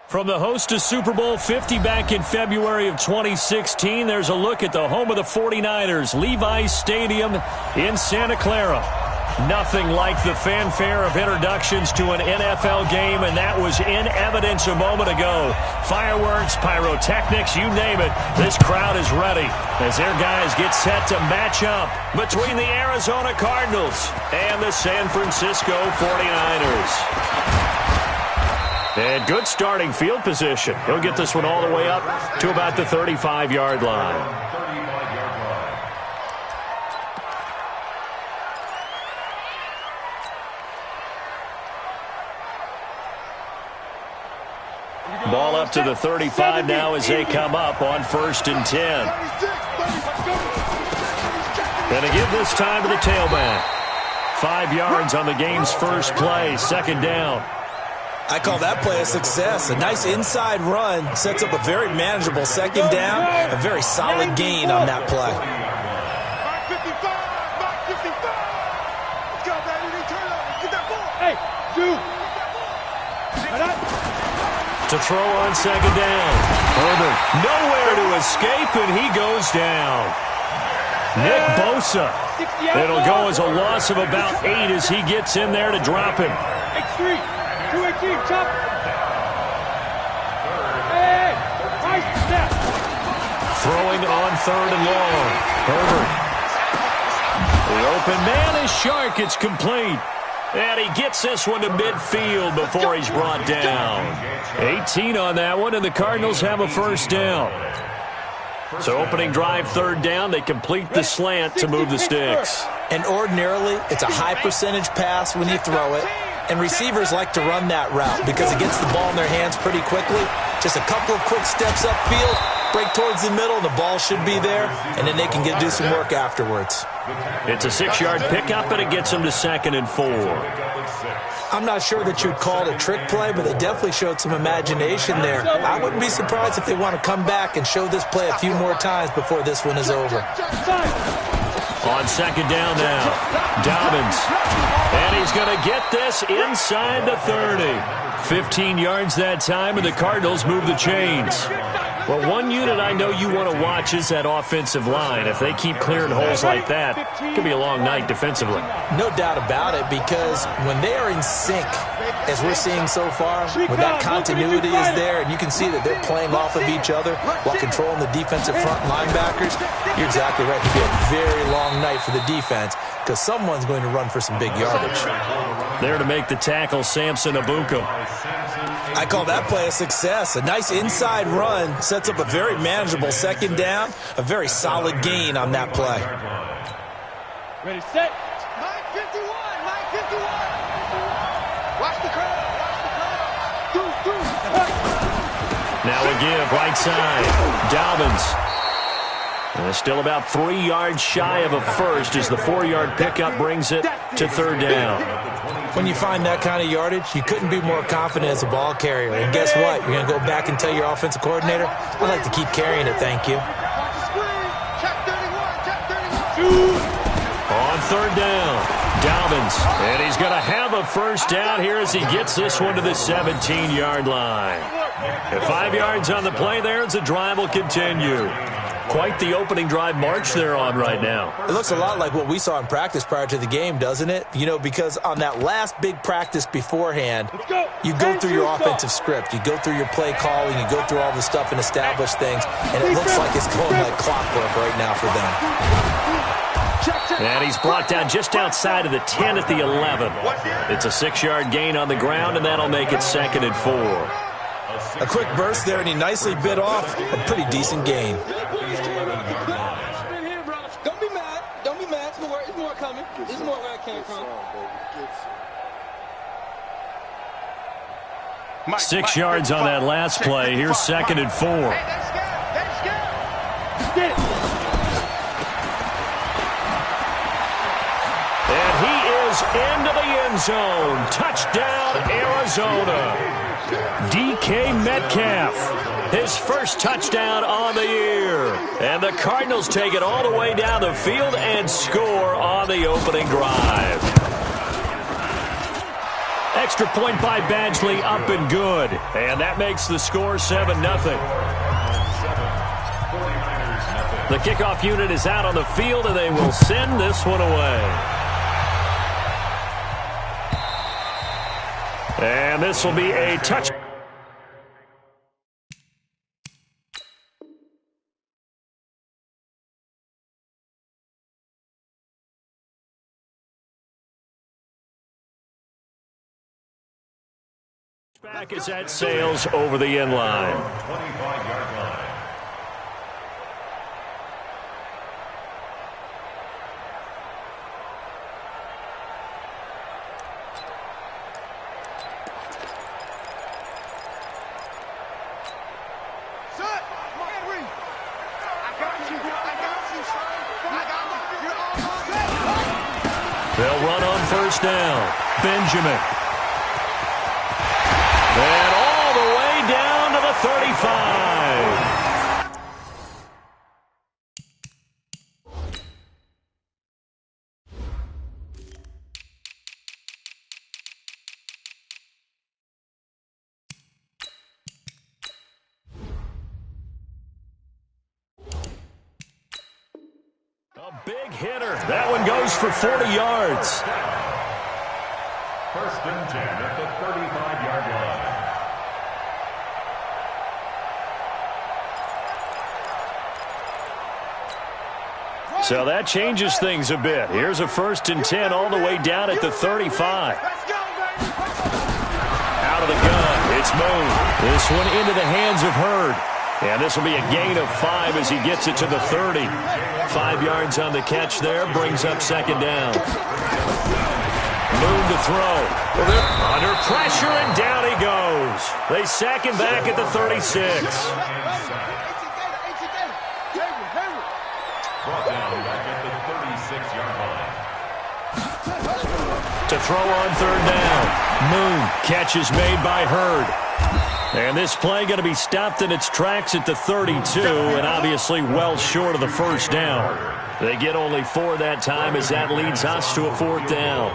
From the host to Super Bowl 50 back in February of 2016, there's a look at the home of the 49ers, Levi's Stadium in Santa Clara. Nothing like the fanfare of introductions to an NFL game, and that was in evidence a moment ago. Fireworks, pyrotechnics, you name it. This crowd is ready as their guys get set to match up between the Arizona Cardinals and the San Francisco 49ers. And good starting field position. He'll get this one all the way up to about the 35-yard line. Ball up to the 35 now as they come up on 1st and 10. Going to give this time to the tailback. 5 yards on the game's first play, 2nd down. I call that play a success. A nice inside run sets up a very manageable 2nd down. A very solid gain on that play. To throw on 2nd down. Herbert nowhere to escape, and he goes down. Nick Bosa. It'll go as a loss of about 8 as he gets in there to drop him. Throwing on 3rd and long. Herbert. The open man is Shark. It's complete. And he gets this one to midfield before he's brought down. 18 on that one, and the Cardinals have a 1st down. So opening drive, 3rd down. They complete the slant to move the sticks. And ordinarily, it's a high percentage pass when you throw it. And receivers like to run that route because it gets the ball in their hands pretty quickly. Just a couple of quick steps upfield, break towards the middle, the ball should be there, and then they can do some work afterwards. It's a 6-yard pickup, and it gets them to 2nd and 4. I'm not sure that you'd call it a trick play, but they definitely showed some imagination there. I wouldn't be surprised if they want to come back and show this play a few more times before this one is over. On 2nd down now, Dobbins. And he's going to get this inside the 30. 15 yards that time, and the Cardinals move the chains. Well, one unit I know you want to watch is that offensive line. If they keep clearing holes like that, it could be a long night defensively. No doubt about it, because when they are in sync, as we're seeing so far, when that continuity is there, and you can see that they're playing off of each other while controlling the defensive front linebackers, you're exactly right. It'll be a very long night for the defense because someone's going to run for some big yardage. There to make the tackle, Samson Abuka. I call that play a success. A nice inside run sets up a very manageable 2nd down, a very solid gain on that play. Ready, set. 951, 951. Watch the crowd, watch the crowd. Now a give, right side. Dobbins. Still about 3 yards shy of a 1st as the 4-yard pickup brings it to 3rd down. When you find that kind of yardage, you couldn't be more confident as a ball carrier. And guess what? You're going to go back and tell your offensive coordinator, I'd like to keep carrying it, thank you. On 3rd down, Dobbins. And he's going to have a 1st down here as he gets this one to the 17-yard line. And 5 yards on the play there as the drive will continue. Quite the opening drive march they're on right now. It looks a lot like what we saw in practice prior to the game, doesn't it? You know, because on that last big practice beforehand, you go through your offensive script. You go through your play calling. You go through all the stuff and establish things. And it looks like it's going like clockwork right now for them. And he's brought down just outside of the 10 at the 11. It's a 6-yard gain on the ground, and that'll make it 2nd and 4. A quick burst there, and he nicely bit off a pretty decent gain. Don't be mad. Don't be mad. There's more coming. There's more where I came from. 6 yards on that last play. Here's 2nd and 4. And he is into the end zone. Touchdown, Arizona. DK Metcalf, his first touchdown on the year. And the Cardinals take it all the way down the field and score on the opening drive. Extra point by Badgley, up and good. And that makes the score 7-0. The kickoff unit is out on the field, and they will send this one away. And this will be a touch. Back is at Sales over the end line. 25-yard line. They'll run on first down. Benjamin. And all the way down to the 35. A big hitter. That one goes for 40 yards. First and 10 at the 35-yard line. So that changes things a bit. Here's a first and 10 all the way down at the 35. Out of the gun. It's moved. This one into the hands of Hurd. And this will be a gain of 5 as he gets it to the 30. 5 yards on the catch there. Brings up second down. Move to throw. Under pressure, and down he goes. They sack him back at the 36. Brought down back at the 36-yard line. To throw on third down. Moon. Catch is made by Hurd. And this play going to be stopped in its tracks at the 32, and obviously well short of the first down. They get only 4 that time as that leads us to a fourth down.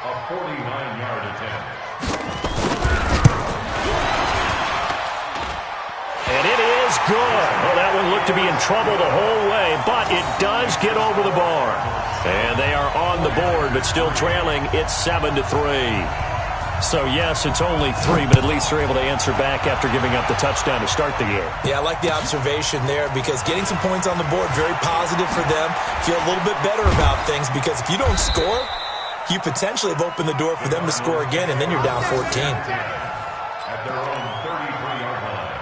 A 49-yard attempt. And it is good. Well, that one looked to be in trouble the whole way, but it does get over the bar. And they are on the board, but still trailing. It's 7-3. So, yes, it's only 3, but at least they're able to answer back after giving up the touchdown to start the game. Yeah, I like the observation there because getting some points on the board, very positive for them. Feel a little bit better about things because if you don't score, you potentially have opened the door for them to score again, and then you're down 14. At their own 33-yard line.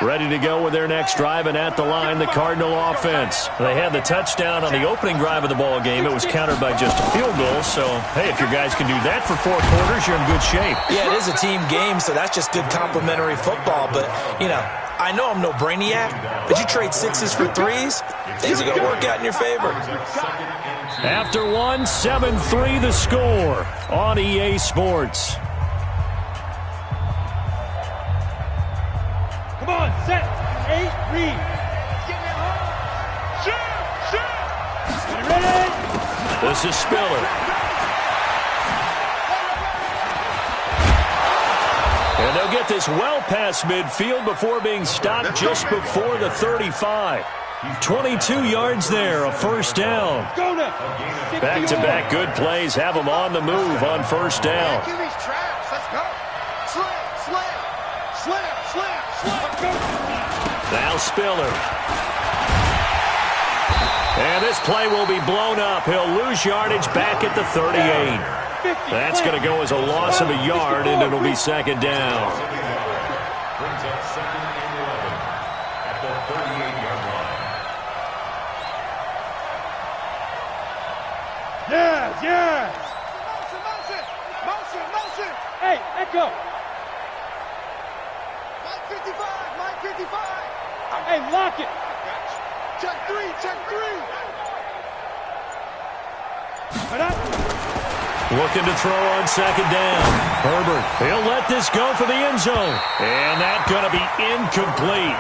Ready to go with their next drive, and at the line, the Cardinal offense. They had the touchdown on the opening drive of the ball game. It was countered by just a field goal. So, hey, if your guys can do that for 4 quarters, you're in good shape. Yeah, it is a team game, so that's just good complimentary football. But, you know, I know I'm no brainiac, but you trade 6s for 3s, things are going to work out in your favor. After 1, 7-3 the score on EA Sports. Come on, set, 8, read. Shoot! Ready? This is Spiller. And they'll get this well past midfield before being stopped just before the 35. 22 yards there, a first down. Back-to-back good plays have them on the move on first down. Now Spiller. And this play will be blown up. He'll lose yardage back at the 38. That's going to go as a loss of a yard, and it'll be second down. Brings up second and 11 at the 38-yard line. Yes, yes. Motion. Hey, echo. Line 55. Hey, lock it. Check three. Right up. Looking to throw on second down. Herbert, he'll let this go for the end zone. And that's going to be incomplete.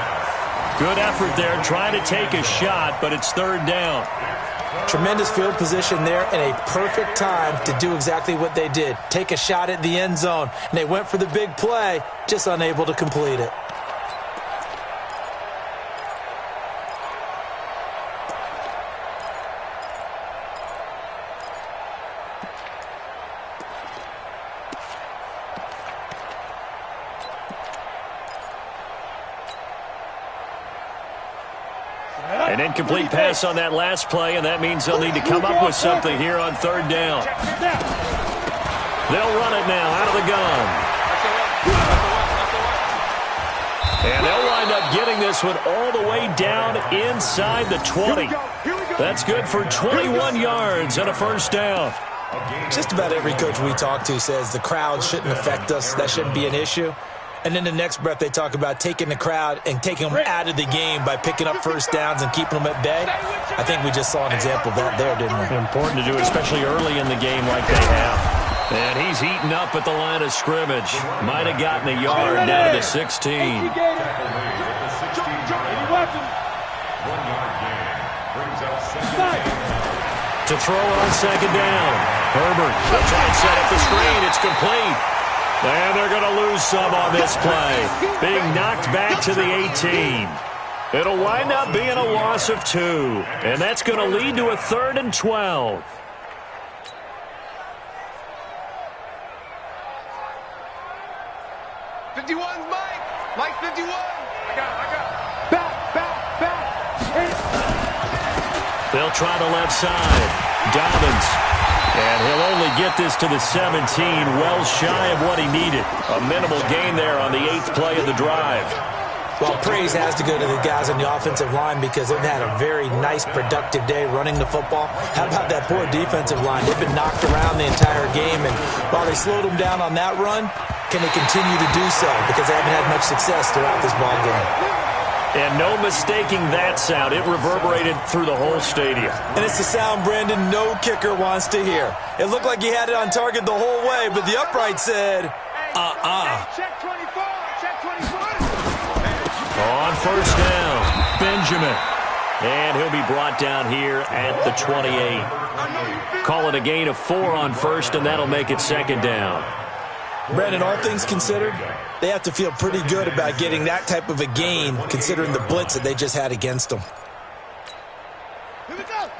Good effort there trying to take a shot, but it's third down. Tremendous field position there and a perfect time to do exactly what they did. Take a shot at the end zone. And they went for the big play, just unable to complete it. An incomplete pass on that last play, and that means they'll need to come up with something here on third down. They'll run it now out of the gun. And they'll wind up getting this one all the way down inside the 20. That's good for 21 yards and a first down. Just about every coach we talk to says the crowd shouldn't affect us. That shouldn't be an issue. And in the next breath, they talk about taking the crowd and taking them out of the game by picking up first downs and keeping them at bay. I think we just saw an example of that there, didn't we? Important to do, especially early in the game like they have. And he's heating up at the line of scrimmage. Might have gotten a yard down to the 16. Tackle made at the 16-yard line. 1 yard gain. Brings up second down. To throw on second down. Herbert will try and set up the screen. It's complete. And they're going to lose some on this play. Being knocked back to the 18. It'll wind up being a loss of 2. And that's going to lead to a 3rd and 12. Mike 51. I got Back. They'll try the left side. Dobbins. And he'll only get this to the 17, well shy of what he needed. A minimal gain there on the 8th play of the drive. Well, praise has to go to the guys on the offensive line because they've had a very nice, productive day running the football. How about that poor defensive line? They've been knocked around the entire game, and while they slowed them down on that run, can they continue to do so? Because they haven't had much success throughout this ball game. And no mistaking that sound. It reverberated through the whole stadium. And it's the sound Brandon no kicker wants to hear. It looked like he had it on target the whole way, but the upright said, Check 24. Check 24. On first down, Benjamin. And he'll be brought down here at the 28. Call it a gain of 4 on first, and that'll make it second down. Brandon, all things considered, they have to feel pretty good about getting that type of a gain, considering the blitz that they just had against them. Here we go.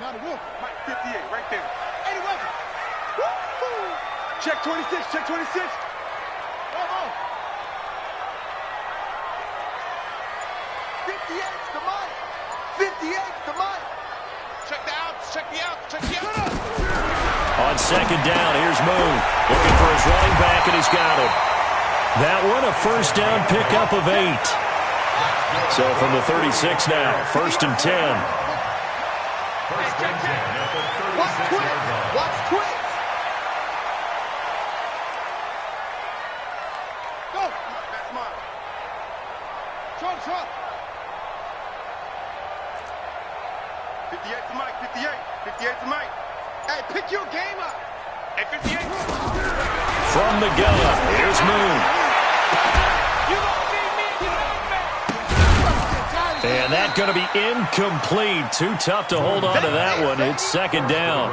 Now the wolf. Mike 58, right there. 81. Woo! Check 26. 58 to Mike. 58 to Mike. Check the outs. On second down, here's Moon. Looking for his running back, and he's got him. That one, a first down pickup of 8. So from the 36 now, 1st and 10. First and 10 at the 36-yard line. Watch quick. Go. That's mine. Trump. 58 to Mike. 58 to Mike. Hey, pick your game up. Hey, 58. From the gun, here's Moon. You don't need me. You don't me. And that's going to be incomplete. Too tough to hold on to that one. It's second down.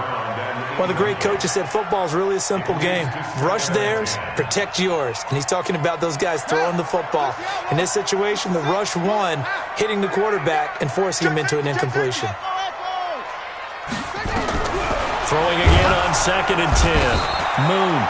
One of the great coaches said football is really a simple game. Rush theirs, protect yours. And he's talking about those guys throwing the football. In this situation, the rush won, hitting the quarterback and forcing him into an incompletion. Throwing again on 2nd and 10. Moon.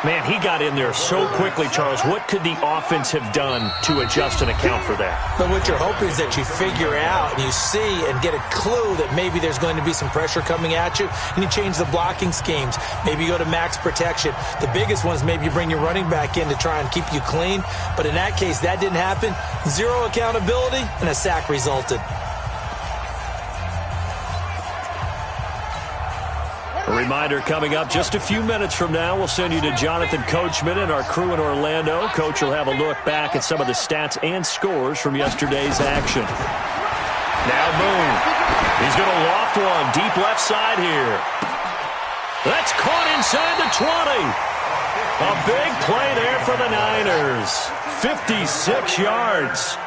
Man, he got in there so quickly, Charles. What could the offense have done to adjust and account for that? But what you're hoping is that you figure out and you see and get a clue that maybe there's going to be some pressure coming at you, and you change the blocking schemes. Maybe you go to max protection. The biggest one is maybe you bring your running back in to try and keep you clean. But in that case, that didn't happen. 0 accountability, and a sack resulted. A reminder coming up just a few minutes from now. We'll send you to Jonathan Coachman and our crew in Orlando. Coach will have a look back at some of the stats and scores from yesterday's action. Now Moon. He's going to loft one deep left side here. That's caught inside the 20. A big play there for the Niners. 56 yards.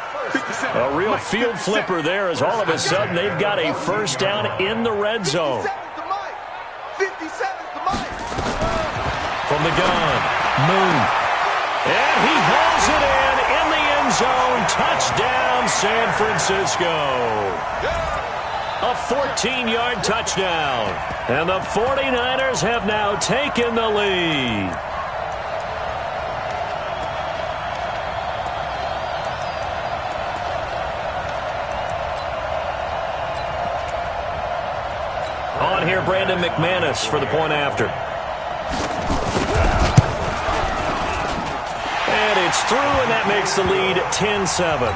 A real field flipper there as all of a sudden they've got a first down in the red zone. From the gun, Moon. And he hauls it in the end zone. Touchdown, San Francisco. A 14-yard touchdown. And the 49ers have now taken the lead. On here, Brandon McManus for the point after. And it's through, and that makes the lead 10-7.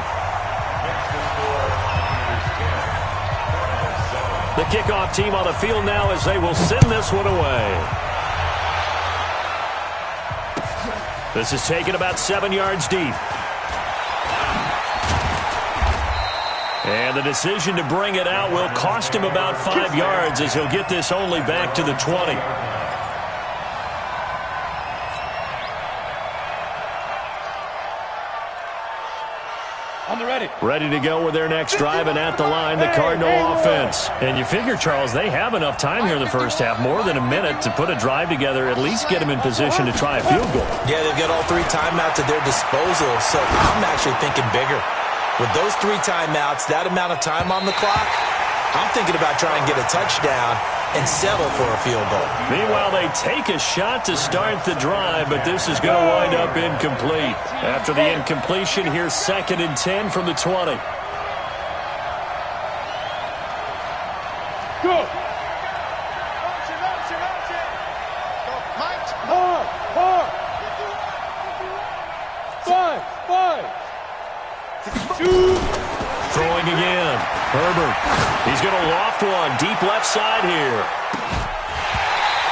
The kickoff team on the field now as they will send this one away. This is taken about 7 yards deep. And the decision to bring it out will cost him about 5 yards as he'll get this only back to the 20. Ready to go with their next drive, and at the line, the Cardinal offense. And you figure, Charles, they have enough time here in the first half, more than a minute, to put a drive together, at least get them in position to try a field goal. Yeah, they've got all 3 timeouts at their disposal, so I'm actually thinking bigger. With those 3 timeouts, that amount of time on the clock, I'm thinking about trying to get a touchdown and settle for a field goal. Meanwhile, they take a shot to start the drive, but this is going to wind up incomplete. After the incompletion, here's 2nd and 10 from the 20. Go. Throwing again. Herbert. He's going to loft one deep left side here.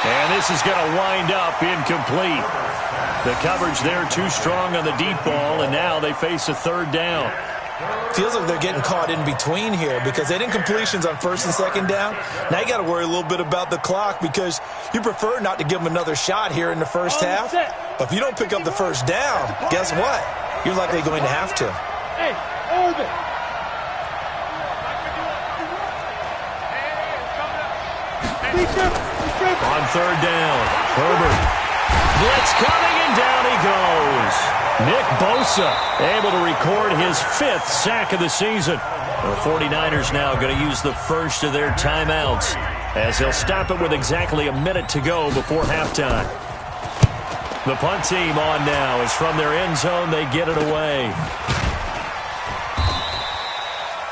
And this is going to wind up incomplete. The coverage there too strong on the deep ball, and now they face a 3rd down. Feels like they're getting caught in between here because they had incompletions on 1st and 2nd down. Now you got to worry a little bit about the clock because you prefer not to give them another shot here in the first half. But if you don't pick up the 1st down, guess what? You're likely going to have to. Hey, hold it. On 3rd down, Herbert. Blitz coming, and down he goes. Nick Bosa able to record his 5th sack of the season. The 49ers now going to use the first of their timeouts as they'll stop it with exactly a minute to go before halftime. The punt team on now is from their end zone. They get it away.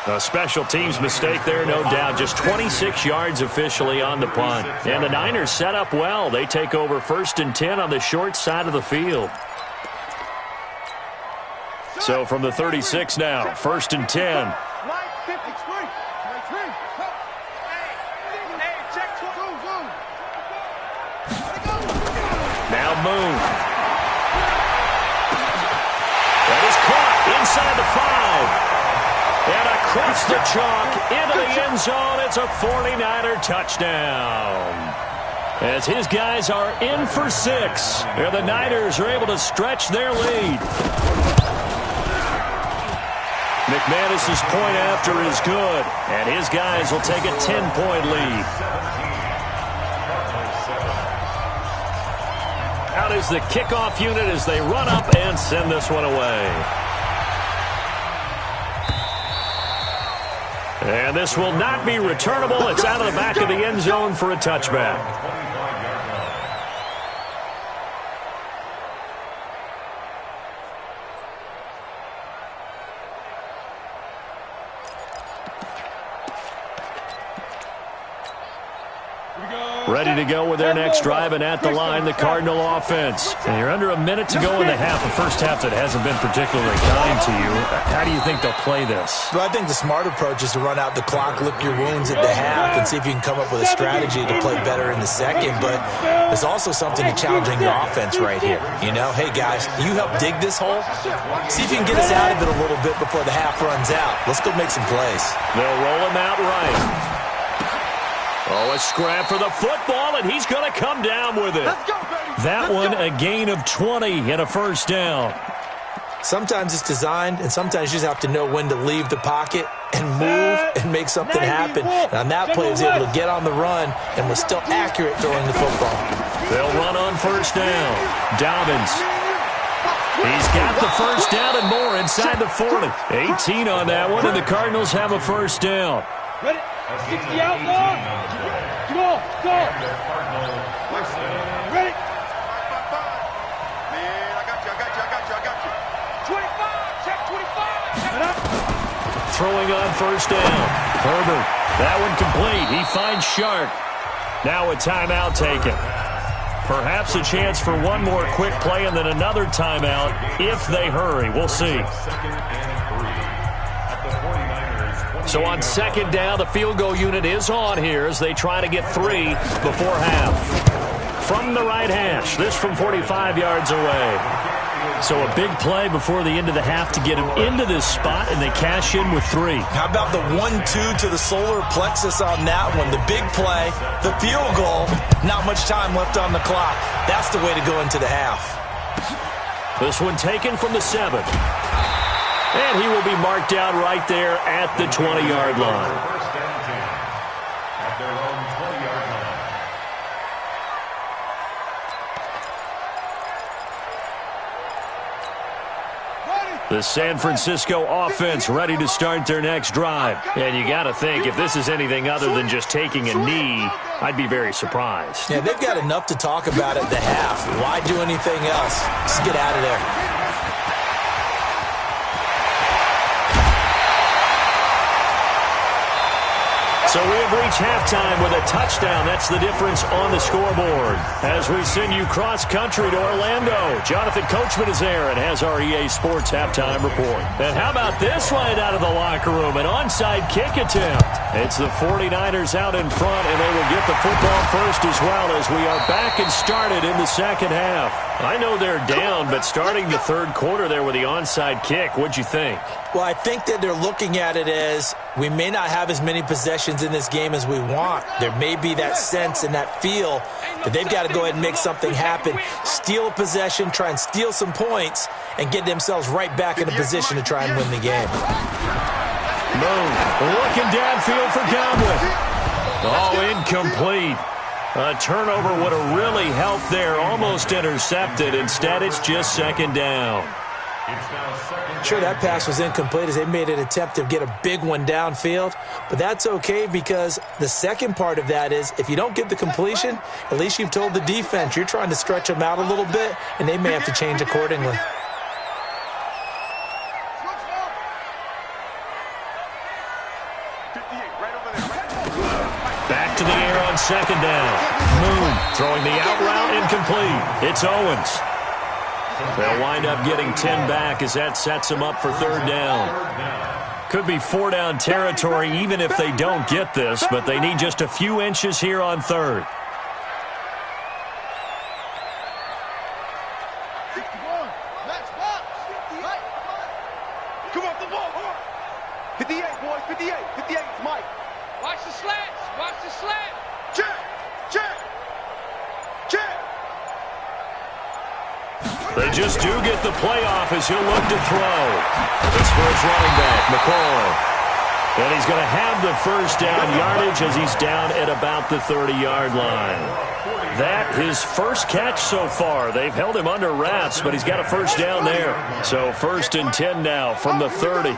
A special teams mistake there, no doubt. Just 26 yards officially on the punt. And the Niners set up well. They take over 1st and 10 on the short side of the field. So from the 36 now, 1st and 10. Now Moon. That is caught inside the 5. And across the chalk into the end zone, it's a 49er touchdown. As his guys are in for 6, and the Niners are able to stretch their lead. McManus's point after is good, and his guys will take a 10-point lead. Out is the kickoff unit as they run up and send this one away. And this will not be returnable. It's out of the back of the end zone for a touchback. Ready to go with their next drive, and at the line, the Cardinal offense. And you're under a minute to go in the half, a first half that hasn't been particularly kind to you. How do you think they'll play this? Well, I think the smart approach is to run out the clock, lick your wounds at the half, and see if you can come up with a strategy to play better in the second. But there's also something to challenging your offense right here. You know, hey, guys, you help dig this hole. See if you can get us out of it a little bit before the half runs out. Let's go make some plays. They'll roll him out right. Oh, a scrap for the football, and he's going to come down with it. Let's go, baby. That one, a gain of 20 and a first down. Sometimes it's designed, and sometimes you just have to know when to leave the pocket and move and make something happen. And on that play, he was able to get on the run and was still accurate throwing the football. They'll run on first down. Dobbins. He's got the first down and more inside the 40. 18 on that one, and the Cardinals have a first down. Ready? 60 out, Lord. Come on, go. Ready? Man, I got you. 25, check 25. Throwing on first down. Herbert. That one complete. He finds Shark. Now a timeout taken. Perhaps a chance for one more quick play and then another timeout if they hurry. We'll see. So on second down, the field goal unit is on here as they try to get 3 before half. From the right hash, this from 45 yards away. So a big play before the end of the half to get him into this spot, and they cash in with 3. How about the 1-2 to the solar plexus on that one? The big play, the field goal, not much time left on the clock. That's the way to go into the half. This one taken from the 7. And he will be marked down right there at the 20-yard line. First and 10 at their own 20-yard line. The San Francisco offense ready to start their next drive. And you got to think, if this is anything other than just taking a knee, I'd be very surprised. Yeah, they've got enough to talk about at the half. Why do anything else? Just get out of there. So we have reached halftime with a touchdown. That's the difference on the scoreboard. As we send you cross-country to Orlando, Jonathan Coachman is there and has our EA Sports halftime report. And how about this right out of the locker room? An onside kick attempt. It's the 49ers out in front, and they will get the football first as well as we are back and started in the second half. I know they're down, but starting the third quarter there with the onside kick, what'd you think? Well, I think that they're looking at it as we may not have as many possessions in this game as we want. There may be that sense and that feel that they've got to go ahead and make something happen, steal a possession, try and steal some points, and get themselves right back in a position to try and win the game. Moon looking downfield for Godwin. Oh, incomplete. A turnover would have really helped there. Almost intercepted. Instead, it's just second down. Sure, that pass was incomplete as they made an attempt to get a big one downfield, but that's okay because the second part of that is if you don't get the completion, at least you've told the defense you're trying to stretch them out a little bit, and they may have to change accordingly. Back to the air on second down. Moon throwing the out route incomplete. It's Owens. They'll wind up getting 10 back as that sets them up for third down. Could be 4-down territory even if they don't get this, but they need just a few inches here on third. Come on, the ball. 58, boys, 58. 58, it's Mike. Watch the slants. Watch the slant. Check. They just do get the playoff as he'll look to throw. This for his running back, McCoy. And he's going to have the first down yardage as he's down at about the 30-yard line. That his first catch so far. They've held him under wraps, but he's got a first down there. So 1st and 10 now from the 30.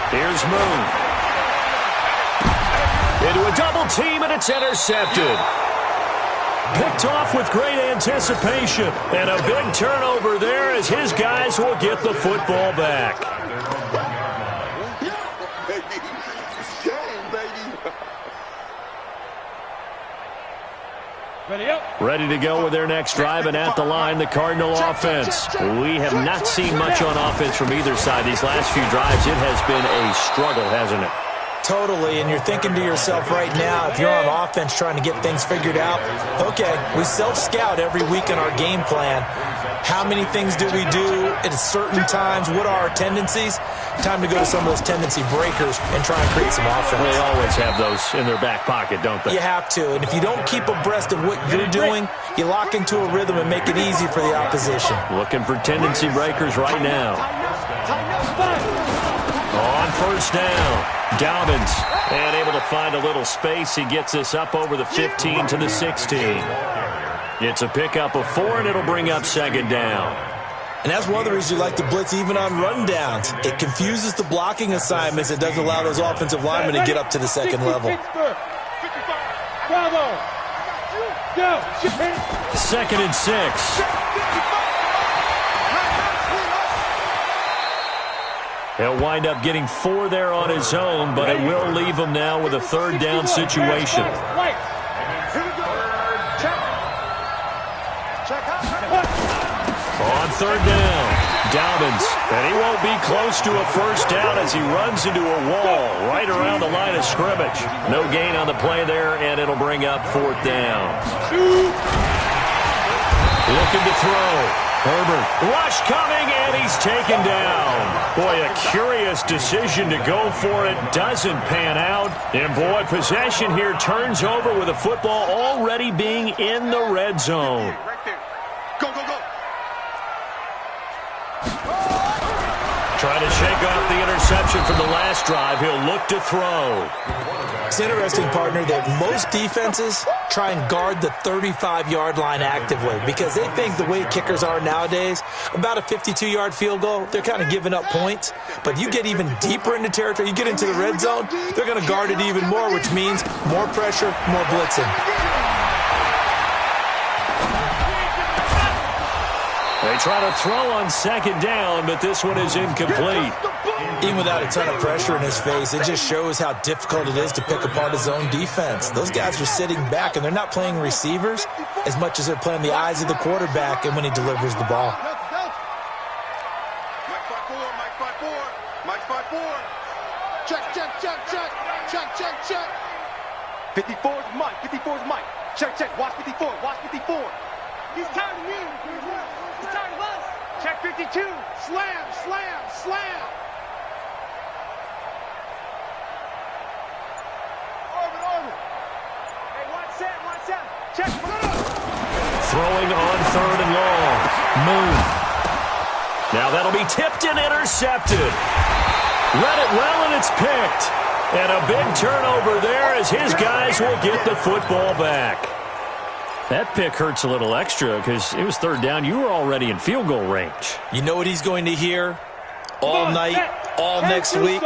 Here's Moon. Into a double team, and it's intercepted. Picked off with great anticipation. And a big turnover there as his guys will get the football back. Ready to go with their next drive, and at the line, the Cardinal offense. We have not seen much on offense from either side. These last few drives, it has been a struggle, hasn't it? Totally, and you're thinking to yourself right now, if you're on offense trying to get things figured out, okay, we self-scout every week in our game plan. How many things do we do at certain times? What are our tendencies? Time to go to some of those tendency breakers and try and create some offense. They always have those in their back pocket, don't they? You have to, and if you don't keep abreast of what you're doing, you lock into a rhythm and make it easy for the opposition. Looking for tendency breakers right now. On first down, Dobbins, and able to find a little space. He gets this up over the 15 to the 16. It's a pickup of 4, and it'll bring up second down. And that's one of the reasons you like to blitz even on rundowns. It confuses the blocking assignments. It doesn't allow those offensive linemen to get up to the second level. Second and 6. He'll wind up getting 4 there on his own, but it will leave him now with a third down situation. On third down, Dobbins, and he won't be close to a first down as he runs into a wall right around the line of scrimmage. No gain on the play there, and it'll bring up fourth down. Looking to throw. Herbert, rush coming, and he's taken down. Boy, a curious decision to go for it. Doesn't pan out. And boy, possession here turns over with the football already being in the red zone. Go, go, go. Trying to shake off the interception from the last drive. He'll look to throw. It's interesting, partner, that most defenses try and guard the 35-yard line actively because they think the way kickers are nowadays, about a 52-yard field goal, they're kind of giving up points. But you get even deeper into territory, you get into the red zone, they're going to guard it even more, which means more pressure, more blitzing. They try to throw on second down, but this one is incomplete. Even without a ton of pressure in his face, it just shows how difficult it is to pick apart his own defense. Those guys are sitting back, and they're not playing receivers as much as they're playing the eyes of the quarterback and when he delivers the ball. Mike 5-4. Check, check, check, check. Check, check, check. 54 is Mike. 54 is Mike. Check, check. Watch 54. Watch 54. He's tired of me. He's tired of us. Check 52. Slam, slam, slam. Check. Throwing on third and long. Moon. Now that'll be tipped and intercepted. Read it well, and it's picked. And a big turnover there as his guys will get the football back. That pick hurts a little extra because it was third down. You were already in field goal range. You know what he's going to hear all night, all next week?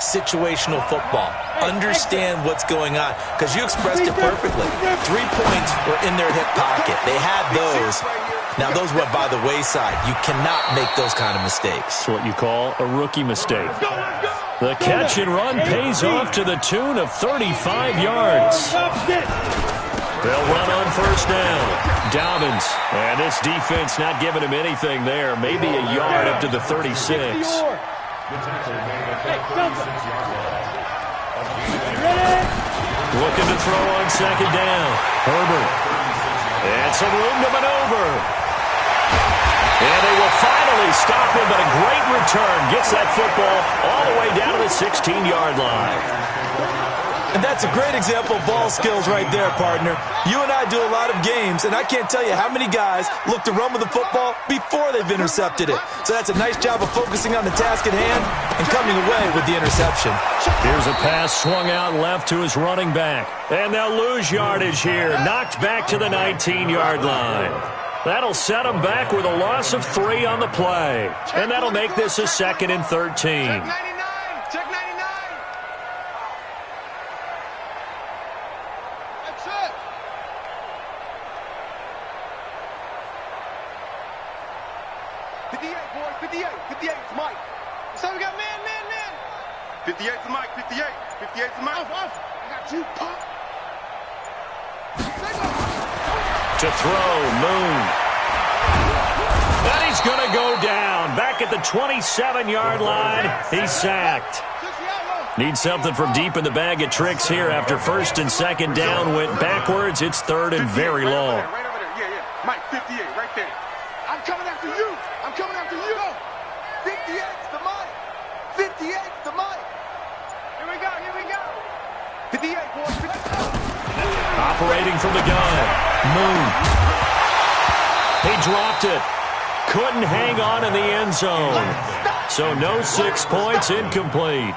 Situational football. Understand what's going on, because you expressed it perfectly. 3 points were in their hip pocket. They had those. Now, those went by the wayside. You cannot make those kind of mistakes. It's what you call a rookie mistake. The catch and run pays off to the tune of 35 yards. They'll run on first down. Dobbins, and this defense not giving him anything there. Maybe a yard up to the 36. Looking to throw on second down. Herbert. And some room to maneuver. And they will finally stop him, but a great return. Gets that football all the way down to the 16-yard line. And that's a great example of ball skills right there, partner. You and I do a lot of games, and I can't tell you how many guys look to run with the football before they've intercepted it. So that's a nice job of focusing on the task at hand and coming away with the interception. Here's a pass swung out left to his running back. And they'll lose yardage here. Knocked back to the 19-yard line. That'll set them back with a loss of 3 on the play. And that'll make this a 2nd and 13. Check 99. 58, boys, 58. 58 is Mike. So we got man. 58 is Mike, 58. 58 is Mike. Off. I got you, pop. To throw, Moon. And he's going to go down. Back at the 27-yard line, he's sacked. Need something from deep in the bag of tricks here after first and second down went backwards. It's third and very long. Right over there. Yeah. Mike, 58, right there. I'm coming after you. 58's the Mike. 58's the Mike. Here we go. 58, boys. 58. Operating from the gun. Moon. He dropped it. Couldn't hang on in the end zone. So no 6 points, incomplete.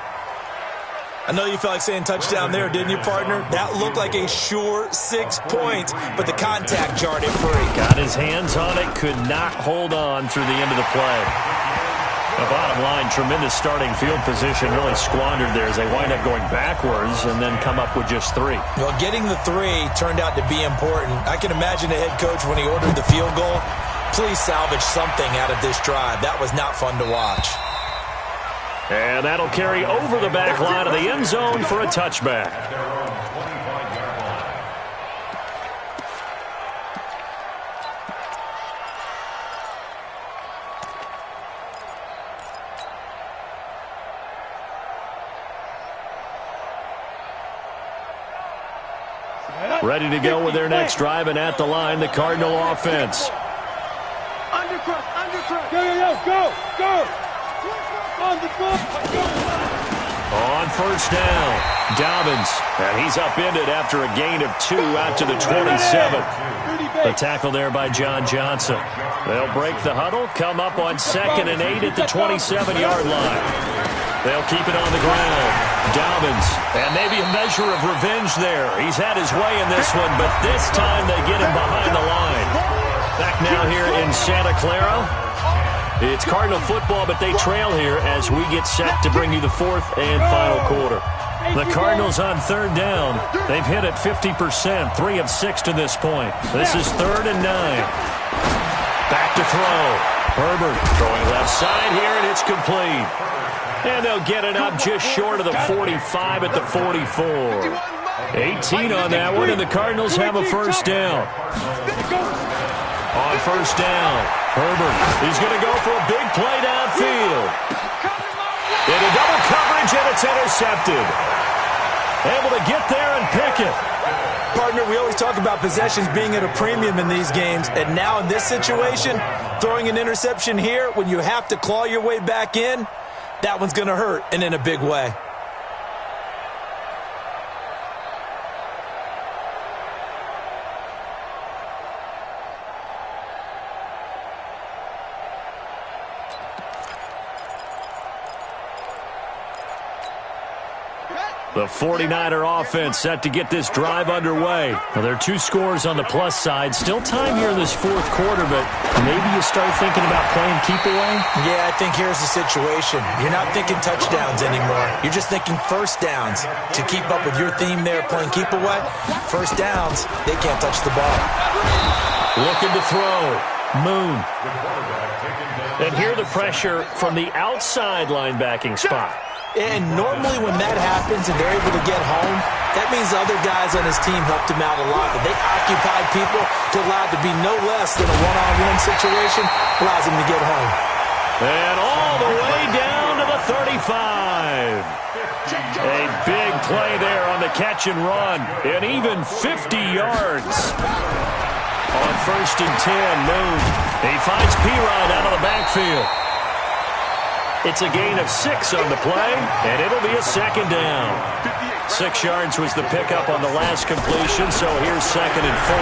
I know you felt like saying touchdown there, didn't you, partner? That looked like a sure 6 points, but the contact jarred it free. Got his hands on it, could not hold on through the end of the play. The bottom line, tremendous starting field position, really squandered there as they wind up going backwards and then come up with just 3. Well, getting the 3 turned out to be important. I can imagine the head coach when he ordered the field goal. Please salvage something out of this drive. That was not fun to watch. And that'll carry over the back line of the end zone for a touchback. Ready to go with their next drive, and at the line, the Cardinal offense. Undercross. Go. On first down, Dobbins, and he's upended after a gain of 2 out to the 27. The tackle there by John Johnson. They'll break the huddle, come up on 2nd and 8 at the 27-yard line. They'll keep it on the ground. Dobbins, and maybe a measure of revenge there. He's had his way in this one, but this time they get him behind the line. Back now here in Santa Clara. It's Cardinal football, but they trail here as we get set to bring you the 4th and final quarter. The Cardinals on 3rd down. They've hit it 50%, 3 of 6 to this point. This is 3rd and 9. Back to throw. Herbert throwing left side here, and it's complete. And they'll get it up just short of the 45 at the 44. 18 on that one, and the Cardinals have a first down. On first down, Herbert, he's going to go for a big play downfield. Into double coverage, and it's intercepted. Able to get there and pick it. Partner, we always talk about possessions being at a premium in these games, and now in this situation, throwing an interception here when you have to claw your way back in, that one's going to hurt, and in a big way. The 49er offense set to get this drive underway. Well, there are 2 scores on the plus side. Still time here in this 4th quarter, but maybe you start thinking about playing keep away? Yeah, I think here's the situation. You're not thinking touchdowns anymore. You're just thinking first downs. To keep up with your theme there, playing keep away, first downs, they can't touch the ball. Looking to throw. Moon. And here the pressure from the outside linebacking spot. And normally when that happens and they're able to get home, that means the other guys on his team helped him out a lot. But they occupied people to allow it to be no less than a one-on-one situation, allows him to get home. And all the way down to the 35. A big play there on the catch and run. And even 50 yards. On first and 10, Moon. He finds P-Rod out of the backfield. It's a gain of 6 on the play, and it'll be a second down. 6 yards was the pickup on the last completion, so here's 2nd and 4.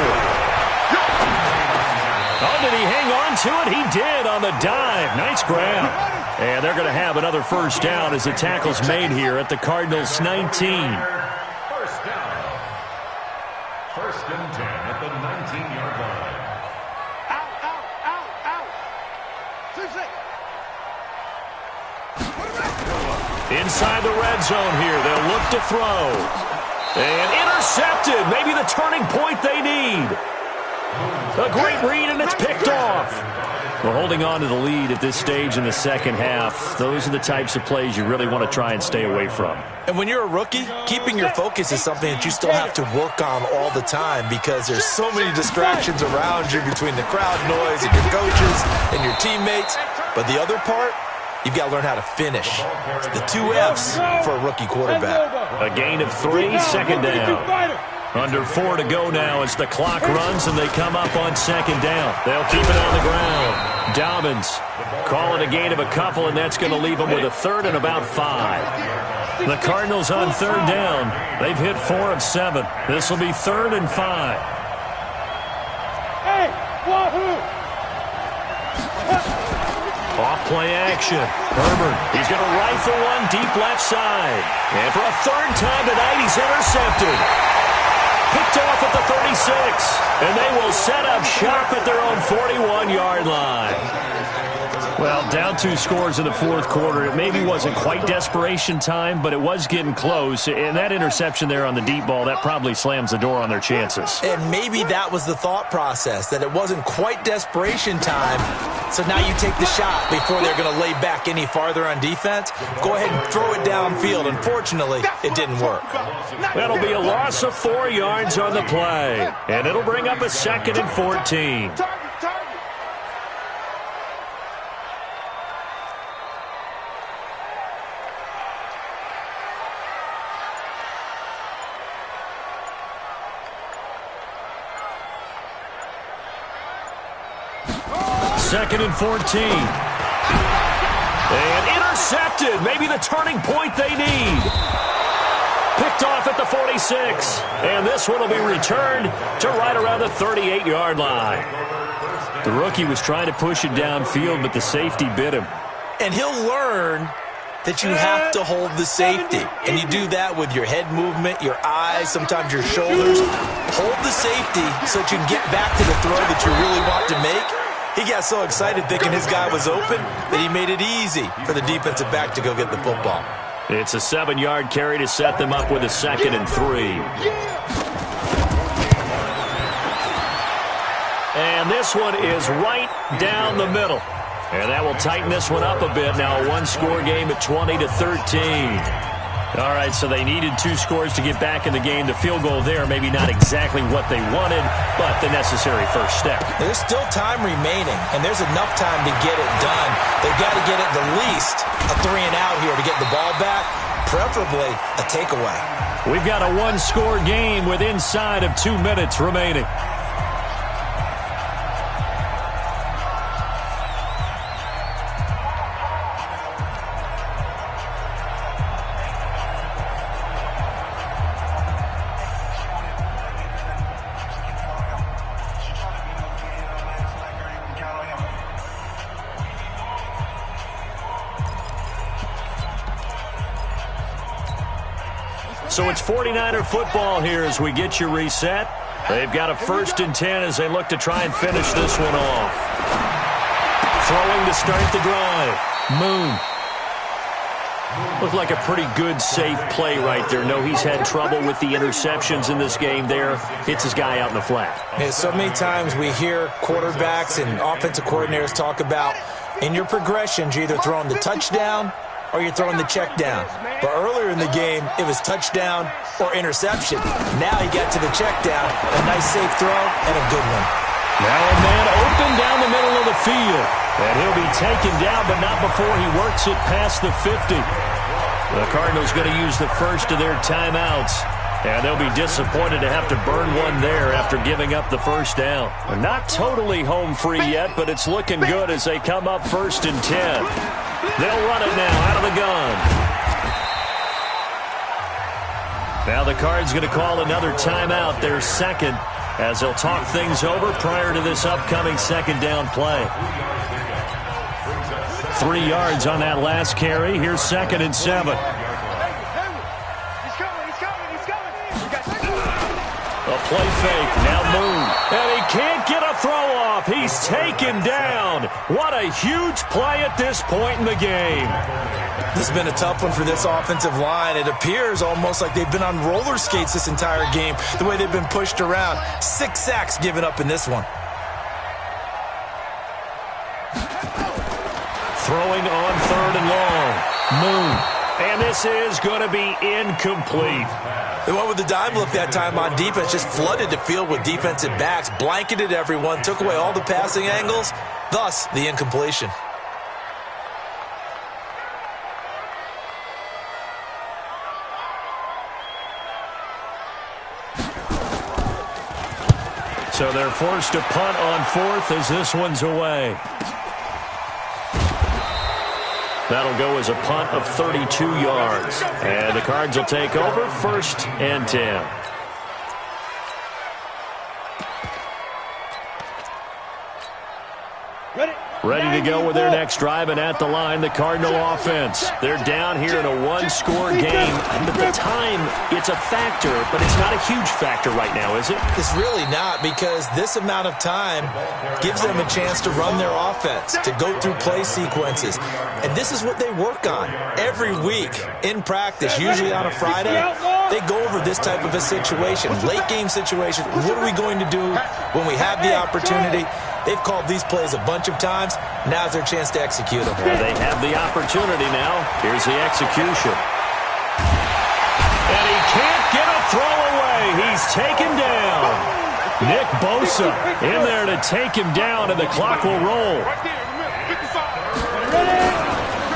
Oh, did he hang on to it? He did on the dive. Nice grab. And they're going to have another first down as the tackle's made here at the Cardinals' 19. First down. 1st and 10 at the 19-yard line. Inside the red zone here, they'll look to throw. And intercepted, maybe the turning point they need. A great read, and it's picked off. Well, holding on to the lead at this stage in the second half, those are the types of plays you really want to try and stay away from. And when you're a rookie, keeping your focus is something that you still have to work on all the time because there's so many distractions around you between the crowd noise and your coaches and your teammates. But the other part, you've got to learn how to finish. It's the 2 F's for a rookie quarterback. A gain of 3, second down. Under 4 to go now as the clock runs and they come up on second down. They'll keep it on the ground. Dobbins call it a gain of a couple, and that's going to leave them with a third and about 5. The Cardinals on third down. They've hit 4 of 7. This will be 3rd and 5. Hey, wahoo! Off play action. Herbert, he's going to rifle one deep left side. And for a 3rd time tonight, he's intercepted. Picked off at the 36. And they will set up shop at their own 41-yard line. Well, down 2 scores in the 4th quarter. It maybe wasn't quite desperation time, but it was getting close. And that interception there on the deep ball, that probably slams the door on their chances. And maybe that was the thought process, that it wasn't quite desperation time. So now you take the shot before they're going to lay back any farther on defense. Go ahead and throw it downfield. Unfortunately, it didn't work. That'll be a loss of 4 yards on the play. And it'll bring up a 2nd and 14. Second and 14. And intercepted. Maybe the turning point they need. Picked off at the 46. And this one will be returned to right around the 38-yard line. The rookie was trying to push it downfield, but the safety bit him. And he'll learn that you have to hold the safety. And you do that with your head movement, your eyes, sometimes your shoulders. Hold the safety so that you can get back to the throw that you really want to make. He got so excited thinking his guy was open that he made it easy for the defensive back to go get the football. It's a 7-yard carry to set them up with a 2nd and 3. And this one is right down the middle. And that will tighten this one up a bit. Now a 1-score game at 20-13. All right, so they needed 2 scores to get back in the game. The field goal there, maybe not exactly what they wanted, but the necessary first step. There's still time remaining, and there's enough time to get it done. They've got to get at the least a 3-and-out here to get the ball back, preferably a takeaway. We've got a 1-score game with inside of 2 minutes remaining. So it's 49er football here as we get you reset. They've got a 1st and 10 as they look to try and finish this one off. Throwing to start the drive. Moon. Looked like a pretty good, safe play right there. No, he's had trouble with the interceptions in this game there. Hits his guy out in the flat. Yeah, so many times we hear quarterbacks and offensive coordinators talk about in your progressions, you're either throwing the touchdown or you're throwing the check down. But earlier in the game, it was touchdown or interception. Now he got to the check down, a nice safe throw, and a good one. Now a man open down the middle of the field. And he'll be taken down, but not before he works it past the 50. The Cardinals going to use the first of their timeouts. And they'll be disappointed to have to burn one there after giving up the first down. Not totally home free yet, but it's looking good as they come up 1st and 10. They'll run it now out of the gun. Now the Cards going to call another timeout, their 2nd, as they'll talk things over prior to this upcoming 2nd down play. 3 yards on that last carry. Here's 2nd and 7. A play fake. Now Moon. And he can't get a throw off. He's taken down. What a huge play at this point in the game. This has been a tough one for this offensive line. It appears almost like they've been on roller skates this entire game, the way they've been pushed around. 6 sacks given up in this one. Throwing on 3rd and long. Moon. And this is going to be incomplete. They went with the dime look that time on defense, just flooded the field with defensive backs, blanketed everyone, took away all the passing angles, thus the incompletion. So they're forced to punt on fourth as this one's away. That'll go as a punt of 32 yards. And the Cards will take over 1st and 10. Ready to go with their next drive, and at the line, the Cardinal offense. They're down here in a one-score game. But the time, it's a factor, but it's not a huge factor right now, is it? It's really not, because this amount of time gives them a chance to run their offense, to go through play sequences. And this is what they work on every week in practice, usually on a Friday. They go over this type of a situation, late-game situation. What are we going to do when we have the opportunity? They've called these plays a bunch of times. Now's their chance to execute them. Well, they have the opportunity now. Here's the execution. And he can't get a throw away. He's taken down. Nick Bosa in there to take him down, and the clock will roll.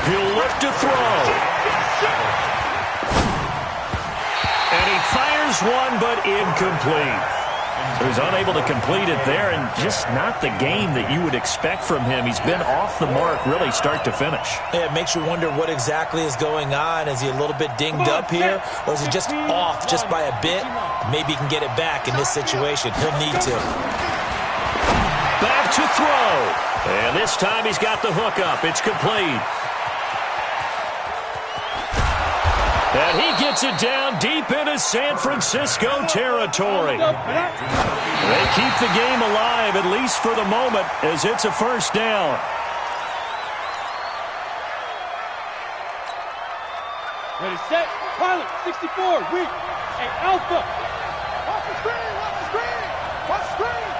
He'll look to throw. And he fires one, but incomplete. He was unable to complete it there, and just not the game that you would expect from him. He's been off the mark really start to finish. Yeah, it makes you wonder what exactly is going on. Is he a little bit dinged up here, or is he just off just by a bit? Maybe he can get it back in this situation. He'll need to. Back to throw. And this time he's got the hook up. It's complete. And he gets it down deep into San Francisco territory. They keep the game alive, at least for the moment, as it's a first down. Ready, set, pilot, 64, weak, and alpha. Watch the screen, watch the screen, watch the screen.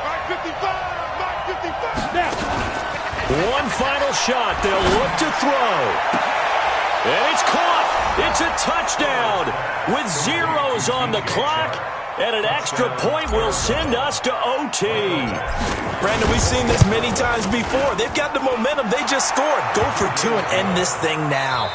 Mark 55, Mark 55. Now. One final shot. They'll look to throw. And it's caught. It's a touchdown with zeros on the clock. And an extra point will send us to OT. Brandon, we've seen this many times before. They've got the momentum. They just scored. Go for two and end this thing now.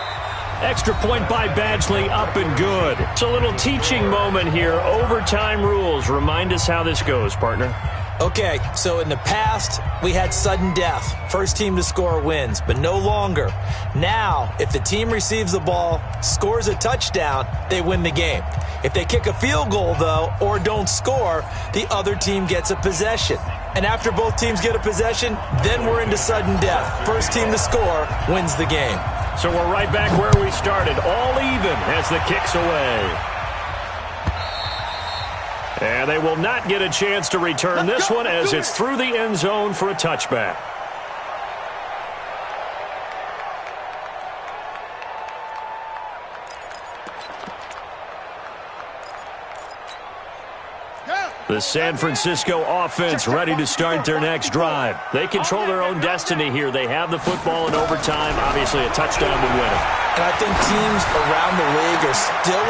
Extra point by Badgley, up and good. It's a little teaching moment here. Overtime rules. Remind us how this goes, partner. Okay, so in the past, we had sudden death. First team to score wins, but no longer. Now, if the team receives the ball, scores a touchdown, they win the game. If they kick a field goal, though, or don't score, the other team gets a possession. And after both teams get a possession, then we're into sudden death. First team to score wins the game. So we're right back where we started, all even as the kick's away. And they will not get a chance to return this one as it's through the end zone for a touchback. The San Francisco offense ready to start their next drive. They control their own destiny here. They have the football in overtime. Obviously, a touchdown would win it. And I think teams around the league are still...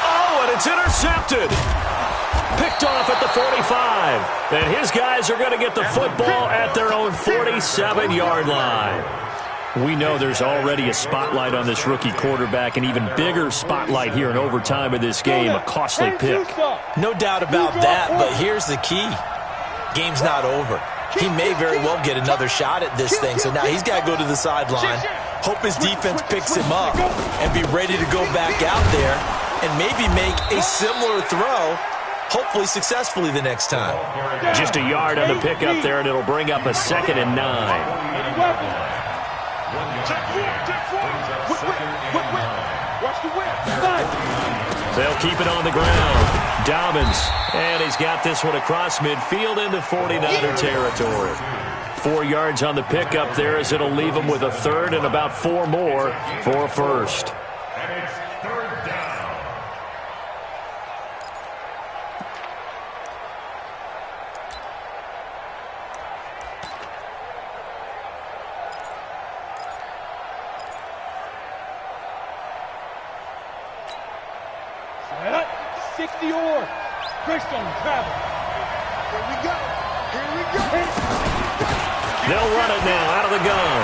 Oh, and it's intercepted. Picked off at the 45. And his guys are going to get the football at their own 47-yard line. We know there's already a spotlight on this rookie quarterback, an even bigger spotlight here in overtime of this game, a costly pick. No doubt about that, but here's the key. Game's not over. He may very well get another shot at this thing, so now he's got to go to the sideline, hope his defense picks him up, and be ready to go back out there and maybe make a similar throw, hopefully successfully the next time. Just a yard on the pickup there, and it'll bring up a 2nd and 9. They'll keep it on the ground. Dobbins, and he's got this one across midfield into 49er territory. 4 yards on the pickup there as it'll leave him with a 3rd and about 4 more for a first. And it's 3rd down. Set. 60 or Christian travel. Here we go. Here we go. They'll run it now out of the gun.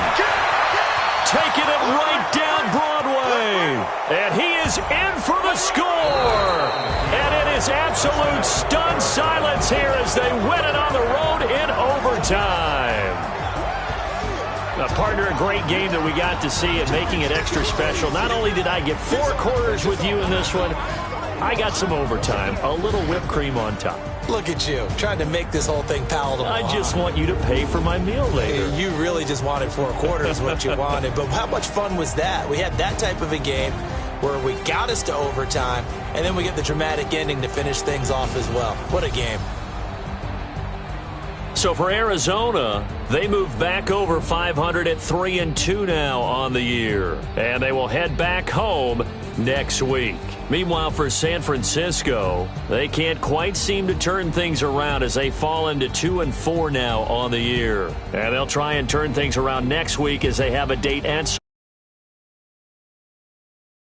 taking it right down Broadway. And he is in for the score. And it is absolute stunned silence here as they win it on the road in overtime. Partner, a great game that we got to see and making it extra special. Not only did I get 4 quarters with you in this one, I got some overtime, a little whipped cream on top. Look at you, trying to make this whole thing palatable. I just want you to pay for my meal later. You really just wanted 4 quarters what you wanted. But how much fun was that? We had that type of a game where we got us to overtime, and then we get the dramatic ending to finish things off as well. What a game. So for Arizona, they move back over 500 at 3-2 now on the year. And they will head back home next week. Meanwhile, for San Francisco, they can't quite seem to turn things around as they fall into 2-4 now on the year. And they'll try and turn things around next week as they have a date at